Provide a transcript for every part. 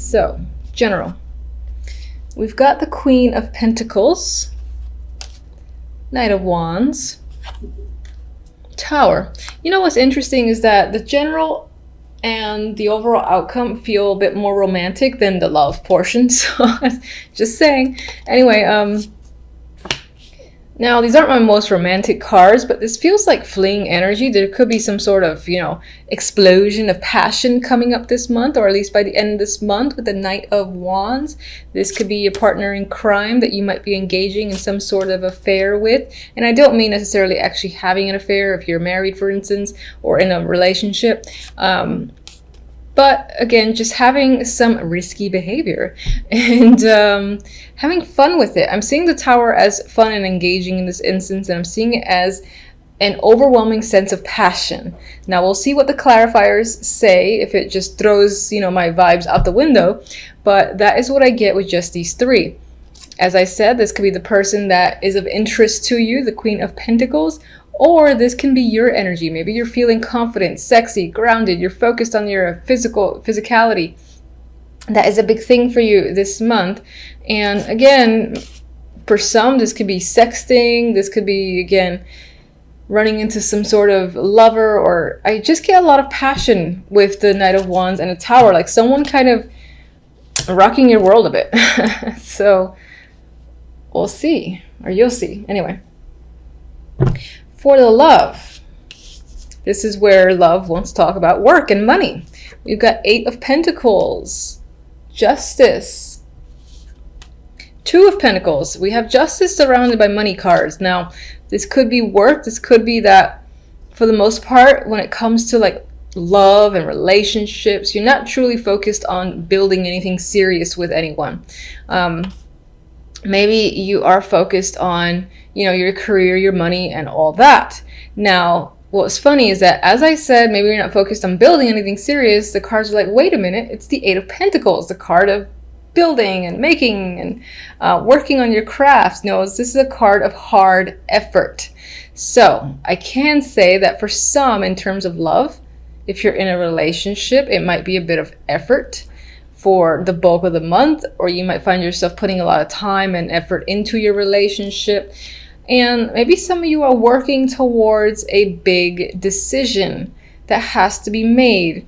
So, general. We've got the Queen of Pentacles, Knight of Wands, Tower. You know what's interesting is that the general and the overall outcome feel a bit more romantic than the love portion. So, just saying. Anyway, now, these aren't my most romantic cards, but this feels like fleeing energy. There could be some sort of, explosion of passion coming up this month, or at least by the end of this month with the Knight of Wands. This could be a partner in crime that you might be engaging in some sort of affair with. And I don't mean necessarily actually having an affair if you're married, for instance, or in a relationship. But again, just having some risky behavior and having fun with it. I'm seeing the Tower as fun and engaging in this instance, and I'm seeing it as an overwhelming sense of passion. Now, we'll see what the clarifiers say, if it just throws, my vibes out the window. But that is what I get with just these three. As I said, this could be the person that is of interest to you, the Queen of Pentacles, or this can be your energy. Maybe you're feeling confident, sexy, grounded. You're focused on your physicality. That is a big thing for you this month. And again, for some, this could be sexting. This could be, again, running into some sort of lover. Or I just get a lot of passion with the Knight of Wands and a Tower. Like someone kind of rocking your world a bit. So we'll see. Or you'll see. Anyway. For the love, this is where love wants to talk about work and money. We've got 8 of Pentacles, Justice, 2 of Pentacles. We have Justice surrounded by money cards. Now, this could be work. This could be that, for the most part, when it comes to like love and relationships, you're not truly focused on building anything serious with anyone. Maybe you are focused on, your career, your money, and all that. Now, what's funny is that, as I said, maybe you're not focused on building anything serious. The cards are like, wait a minute, it's the 8 of Pentacles, the card of building and making and working on your crafts. No, this is a card of hard effort. So I can say that for some, in terms of love, if you're in a relationship, it might be a bit of effort for the bulk of the month, or you might find yourself putting a lot of time and effort into your relationship. And maybe some of you are working towards a big decision that has to be made.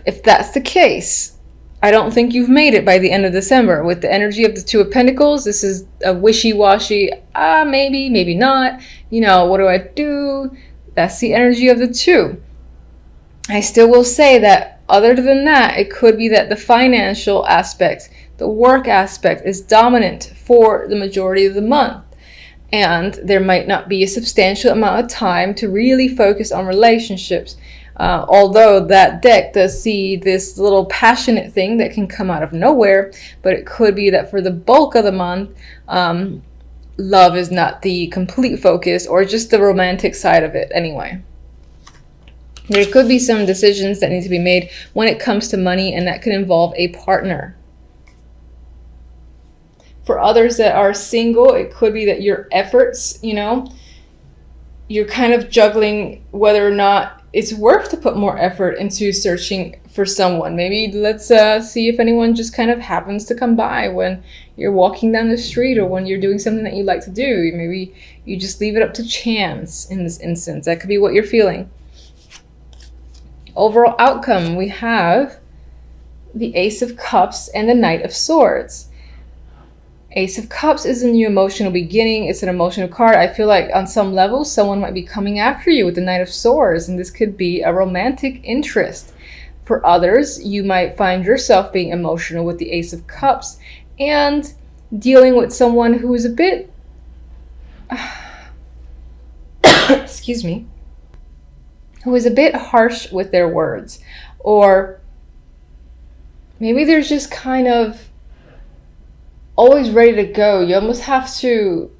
If that's the case, I don't think you've made it by the end of December. With the energy of the 2 of Pentacles, this is a wishy-washy, maybe, maybe not. What do I do? That's the energy of the 2. I still will say that other than that, it could be that the financial aspect, the work aspect is dominant for the majority of the month. And there might not be a substantial amount of time to really focus on relationships. Although that deck does see this little passionate thing that can come out of nowhere. But it could be that for the bulk of the month, love is not the complete focus, or just the romantic side of it anyway. There could be some decisions that need to be made when it comes to money, and that could involve a partner. For others that are single, it could be that your efforts, you're kind of juggling whether or not it's worth to put more effort into searching for someone. Maybe let's see if anyone just kind of happens to come by when you're walking down the street, or when you're doing something that you like to do. Maybe you just leave it up to chance in this instance. That could be what you're feeling. Overall outcome, we have the Ace of Cups and the Knight of Swords. Ace of Cups is a new emotional beginning. It's an emotional card. I feel like on some level, someone might be coming after you with the Knight of Swords, and this could be a romantic interest. For others, you might find yourself being emotional with the Ace of Cups and dealing with someone who is a bit, excuse me, who is a bit harsh with their words. Or maybe they're just kind of always ready to go. You almost have to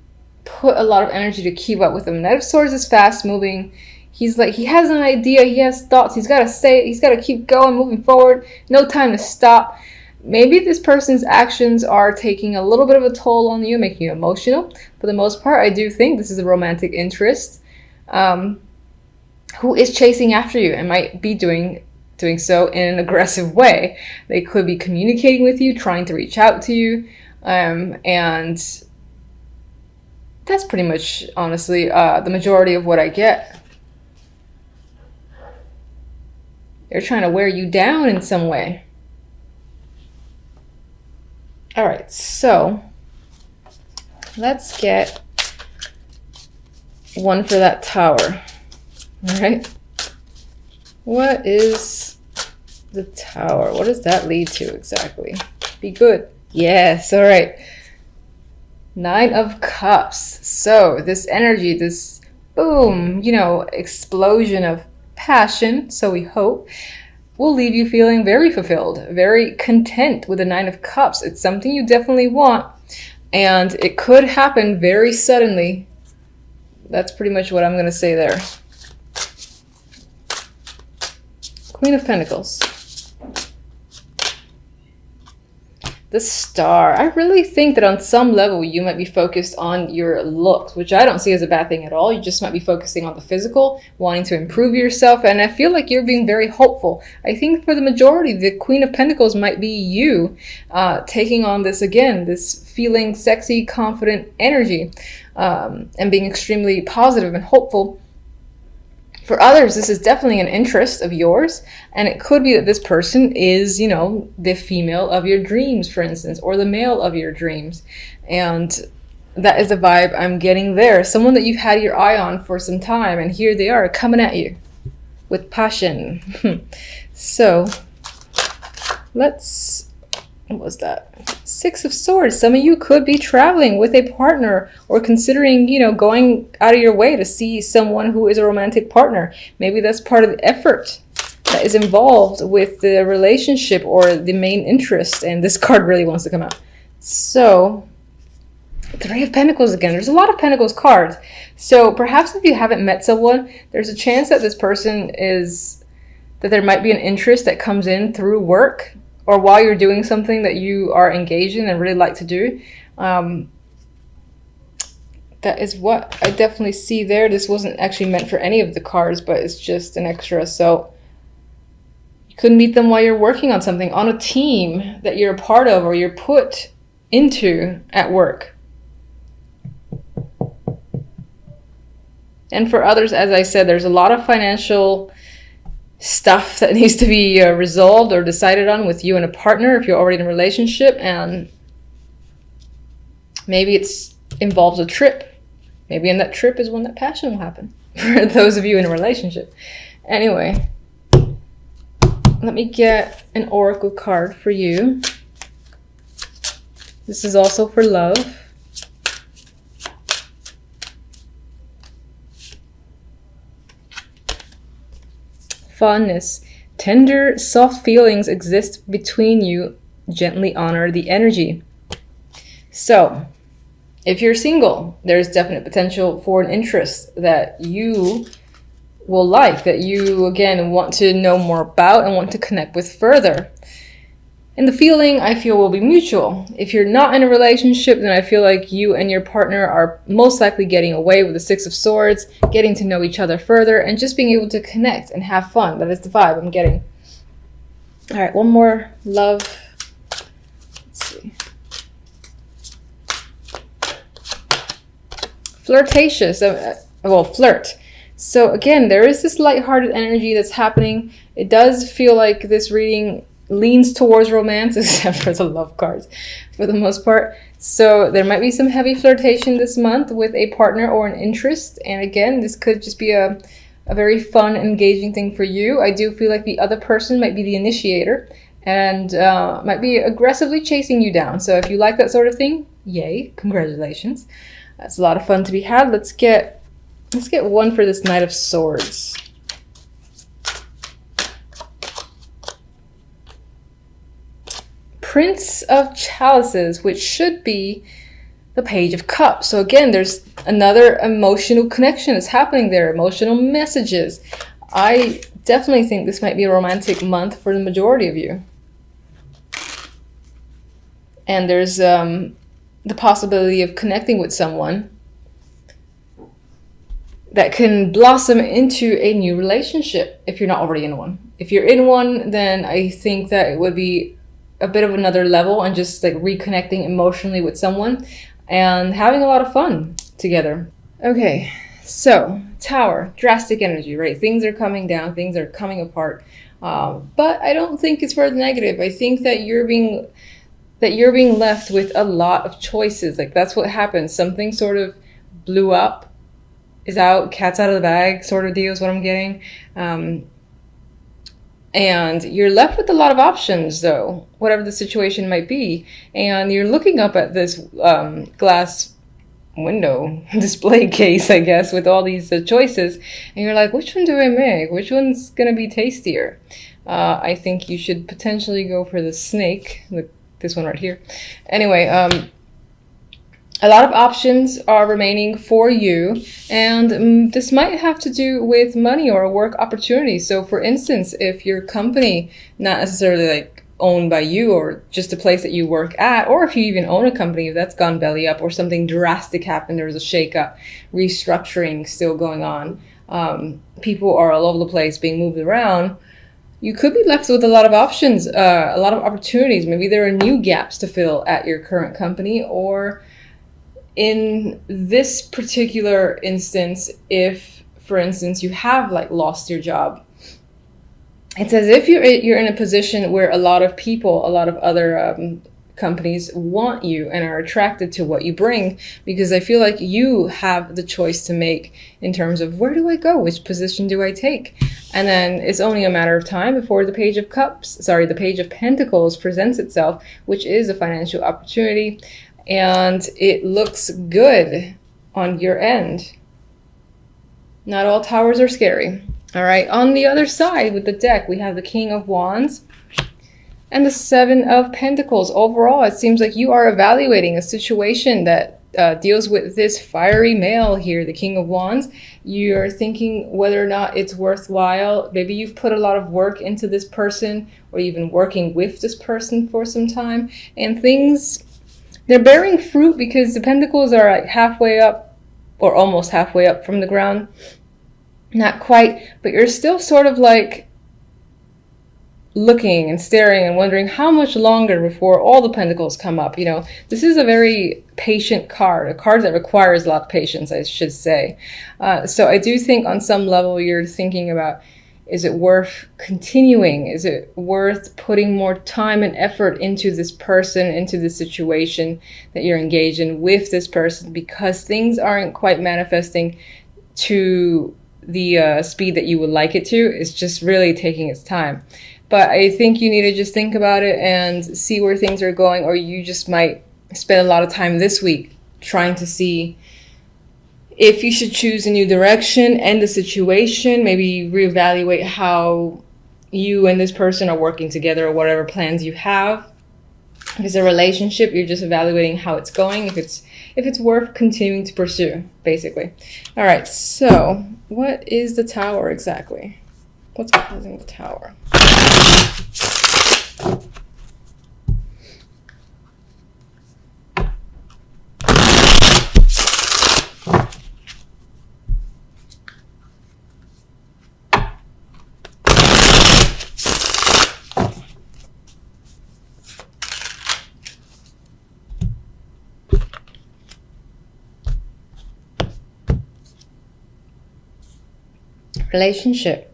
put a lot of energy to keep up with them. Knight of Swords is fast moving. He's like, he has an idea, he has thoughts, he's got to say it, he's got to keep going, moving forward, no time to stop. Maybe this person's actions are taking a little bit of a toll on you, making you emotional. For the most part, I do think this is a romantic interest who is chasing after you and might be doing doing so in an aggressive way. They could be communicating with you, trying to reach out to you, and that's pretty much, honestly, the majority of what I get. They're trying to wear you down in some way. All right, so let's get one for that Tower. All right. What is the Tower? What does that lead to exactly? Be good. Yes. All right. 9 of Cups. So this energy, this boom, explosion of passion, so we hope, will leave you feeling very fulfilled, very content with the 9 of Cups. It's something you definitely want, and it could happen very suddenly. That's pretty much what I'm going to say there. Queen of Pentacles. The Star. I really think that on some level you might be focused on your looks, which I don't see as a bad thing at all. You just might be focusing on the physical, wanting to improve yourself, and I feel like you're being very hopeful. I think for the majority, the Queen of Pentacles might be you taking on this again, this feeling sexy, confident energy, and being extremely positive and hopeful. For others, this is definitely an interest of yours, and it could be that this person is, the female of your dreams, for instance, or the male of your dreams. And that is the vibe I'm getting there. Someone that you've had your eye on for some time, and here they are coming at you with passion. So what was that? 6 of Swords. Some of you could be traveling with a partner or considering, going out of your way to see someone who is a romantic partner. Maybe that's part of the effort that is involved with the relationship or the main interest. And this card really wants to come out. So, 3 of Pentacles again. There's a lot of Pentacles cards. So perhaps if you haven't met someone, there's a chance that this person that there might be an interest that comes in through work, or while you're doing something that you are engaged in and really like to do. That is what I definitely see there. This wasn't actually meant for any of the cards, but it's just an extra. So you could meet them while you're working on something, on a team that you're a part of or you're put into at work. And for others, as I said, there's a lot of financial stuff that needs to be resolved or decided on with you and a partner if you're already in a relationship, and maybe it's involves a trip. Maybe in that trip is when that passion will happen for those of you in a relationship. Anyway, let me get an oracle card for you. This is also for love. Fondness. Tender, soft feelings exist between you. Gently honor the energy. So, if you're single, there's definite potential for an interest that you will like, that you, again, want to know more about and want to connect with further. And the feeling, I feel, will be mutual. If you're not in a relationship, then I feel like you and your partner are most likely getting away with the 6 of Swords, getting to know each other further, and just being able to connect and have fun. That is the vibe I'm getting. All right, one more. Love. Let's see. Flirtatious. Flirt. So again, there is this lighthearted energy that's happening. It does feel like this reading leans towards romance, except for the love cards for the most part. So there might be some heavy flirtation this month with a partner or an interest. And again, this could just be a very fun, engaging thing for you. I do feel like the other person might be the initiator and might be aggressively chasing you down. So if you like that sort of thing, yay, congratulations. That's a lot of fun to be had. Let's get one for this Knight of Swords. Prince of Chalices, which should be the Page of Cups. So again, there's another emotional connection that's happening there, emotional messages. I definitely think this might be a romantic month for the majority of you. And there's the possibility of connecting with someone that can blossom into a new relationship if you're not already in one. If you're in one, then I think that it would be a bit of another level and just like reconnecting emotionally with someone and having a lot of fun together. Okay, so Tower, drastic energy, right? Things are coming down, things are coming apart. But I don't think it's for the negative. I think that you're being left with a lot of choices. Like that's what happens. Something sort of blew up, is out, cat's out of the bag sort of deal is what I'm getting. And you're left with a lot of options though, whatever the situation might be. And you're looking up at this glass window display case, I guess, with all these choices. And you're like, which one do I make? Which one's going to be tastier? I think you should potentially go for the snake, this one right here. Anyway, a lot of options are remaining for you, and this might have to do with money or work opportunities. So for instance, if your company, not necessarily like owned by you or just a place that you work at, or if you even own a company that's gone belly up or something drastic happened, there was a shakeup, restructuring still going on, people are all over the place being moved around, you could be left with a lot of options, a lot of opportunities. Maybe there are new gaps to fill at your current company, or in this particular instance, if, for instance, you have like lost your job, it's as if you're in a position where a lot of people, a lot of other companies want you and are attracted to what you bring, because I feel like you have the choice to make in terms of where do I go, which position do I take, and then it's only a matter of time before the Page of Pentacles presents itself, which is a financial opportunity, and it looks good on your end. Not all towers are scary. All right, on the other side with the deck, we have the King of Wands and the Seven of Pentacles. Overall, it seems like you are evaluating a situation that deals with this fiery male here, the King of Wands. You're thinking whether or not it's worthwhile. Maybe you've put a lot of work into this person, or you've been working with this person for some time, and things, they're bearing fruit because the Pentacles are like halfway up or almost halfway up from the ground. Not quite, but you're still sort of like looking and staring and wondering how much longer before all the pentacles come up. You know, this is a very patient card, a card that requires a lot of patience, I should say. So I do think on some level you're thinking about, is it worth continuing? Is it worth putting more time and effort into this person, into the situation that you're engaged in with this person, because things aren't quite manifesting to the speed that you would like it to. It's just really taking its time. But I think you need to just think about it and see where things are going, or you just might spend a lot of time this week trying to see if you should choose a new direction, end the situation, maybe reevaluate how you and this person are working together, or whatever plans you have. If it's a relationship, you're just evaluating how it's going, if it's worth continuing to pursue, basically. All right, so what is the Tower exactly? What's causing the Tower? Relationship.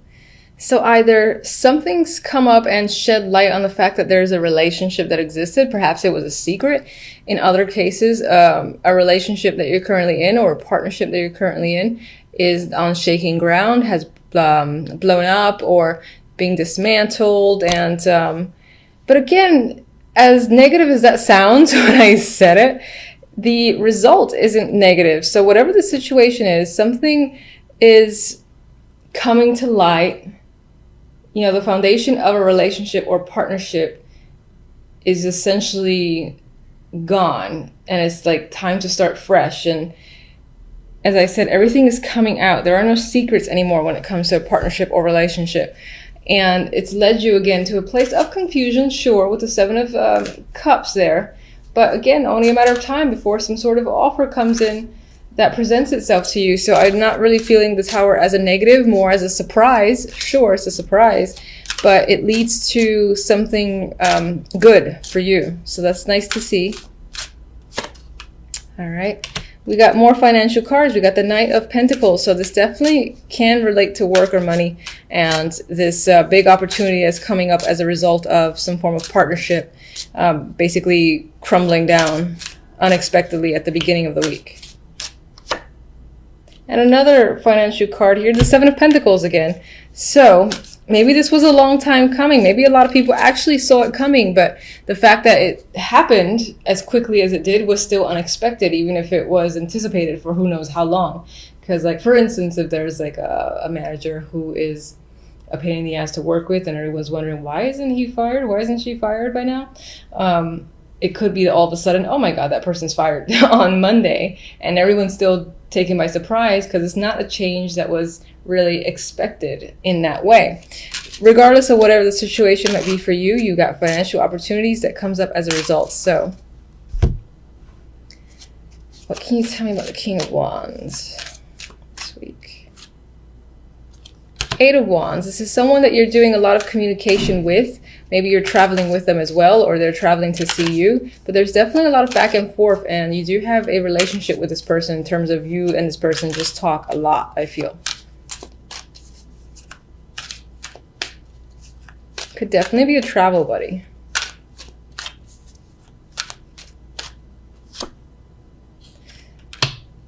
So either something's come up and shed light on the fact that there's a relationship that existed. Perhaps it was a secret. In other cases, a relationship that you're currently in, or a partnership that you're currently in, is on shaking ground, has blown up or being dismantled. And but again, as negative as that sounds when I said it, the result isn't negative. So whatever the situation is, something is coming to light. You know, the foundation of a relationship or partnership is essentially gone, and it's like time to start fresh. And as I said, everything is coming out. There are no secrets anymore when it comes to a partnership or relationship. And it's led you again to a place of confusion, sure, with the Seven of Cups there. But again, only a matter of time before some sort of offer comes in that presents itself to you. So I'm not really feeling the Tower as a negative, more as a surprise. Sure, it's a surprise, but it leads to something good for you. So that's nice to see. All right. We got more financial cards. We got the Knight of Pentacles. So this definitely can relate to work or money. And this big opportunity is coming up as a result of some form of partnership, basically crumbling down unexpectedly at the beginning of the week. And another financial card here, the Seven of Pentacles again. So maybe this was a long time coming. Maybe a lot of people actually saw it coming, but the fact that it happened as quickly as it did was still unexpected, even if it was anticipated for who knows how long. Because, like, for instance, if there's like a manager who is a pain in the ass to work with and everyone's wondering, why isn't he fired? Why isn't she fired by now? It could be that all of a sudden, oh my God, that person's fired on Monday, and everyone's still taken by surprise because it's not a change that was really expected in that way. Regardless of whatever the situation might be for you, you got financial opportunities that comes up as a result. So what can you tell me about the King of Wands this week? Eight of Wands. This is someone that you're doing a lot of communication with. Maybe you're traveling with them as well, or they're traveling to see you. But there's definitely a lot of back and forth, and you do have a relationship with this person in terms of you and this person just talk a lot, I feel. Could definitely be a travel buddy.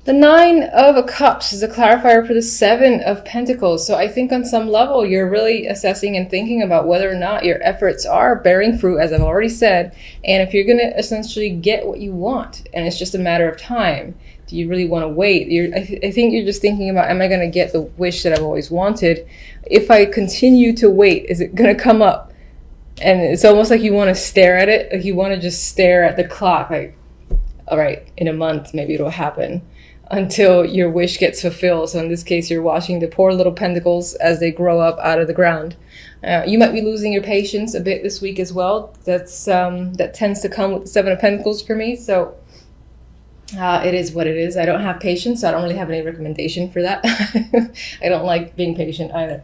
The Nine of Cups is a clarifier for the Seven of Pentacles. So I think on some level, you're really assessing and thinking about whether or not your efforts are bearing fruit, as I've already said. And if you're going to essentially get what you want, and it's just a matter of time, do you really want to wait? I think you're just thinking about, am I going to get the wish that I've always wanted? If I continue to wait, is it going to come up? And it's almost like you want to stare at it. Like you want to just stare at the clock. Like, all right, in a month, maybe it'll happen, until your wish gets fulfilled. So in this case, you're watching the poor little pentacles as they grow up out of the ground. You might be losing your patience a bit this week as well. That tends to come with the Seven of Pentacles for me. So it is what it is. I don't have patience, so I don't really have any recommendation for that. I don't like being patient either.